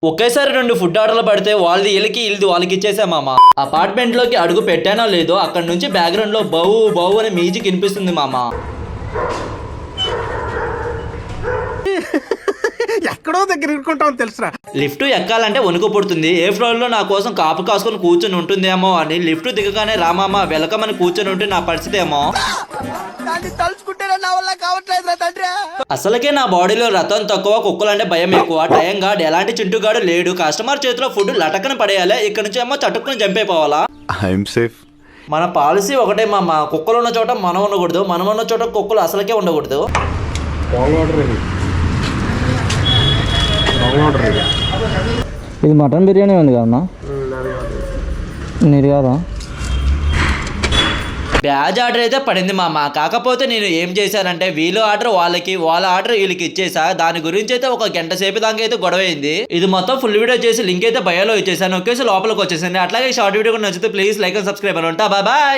ఒకేసారి 2 ఫుడ్ ఆర్డర్లు పడితే వాళ్ళది వీళ్ళకి వీళ్ళది వాళ్ళకి ఇచ్చేసా మామ. అపార్ట్మెంట్ లోకి అడుగు పెట్టానో లేదో అక్కడ నుంచి బ్యాక్గ్రౌండ్ లో బౌ బౌ అనే మ్యూజిక్ వినిపిస్తుంది మామ. ఎక్కడో దగ్గర ఇరుకుంటాం తెలుసురా. లిఫ్ట్ ఎక్కాలంటే వణుకు పుడుతుంది. ఏ ఫ్లోర్ లో నా కోసం కాపు కాసుకొని కూర్చొని ఉంటుందేమో అని లిఫ్ట్ దిగగానే రామామ వెల్కమ్ అని కూర్చొని ఉంటే నా పరిస్థితి ఏమో. అసలుకే నా బాడీలో రతం తక్కువ, కుక్కలంటే భయం ఎక్కువ. టైం గార్డ్ ఎలాంటి చింటుగాడు లేడు. కస్టమర్ చేతిలో ఫుడ్ లటకన పడేయాలి, ఇక్కడ నుంచి ఏమో చటుక్కుని చంపైపోవాలా. మన పాలసీ ఒకటే మామ, కుక్కలు ఉన్న చోట మనం ఉండకూడదు, మనం ఉన్న చోట కుక్కలు అసలుకే ఉండకూడదు. ఇది మటన్ బిర్యానీ ఉంది కదన్నా, నీది కాదా? బ్యాజ్ ఆర్డర్ అయితే పడింది మామ. కాకపోతే నేను ఏం చేశానంటే వీళ్ళు ఆర్డర్ వాళ్ళకి, వాళ్ళ ఆర్డర్ వీళ్ళకి ఇచ్చేసా. దాని గురించి అయితే ఒక గంట సేపు దాకా అయితే గొడవ అయింది. ఇది మొత్తం ఫుల్ వీడియో చేసి లింక్ అయితే బయోలో ఇచ్చేసాను. ఒకేసి లోపలికి వచ్చేసింది. అట్లాగే షార్ట్ వీడియో కూడా నచ్చితే ప్లీజ్ లైక్ అండ్ సబ్స్క్రైబ్ అని ఉంటా. బాయ్.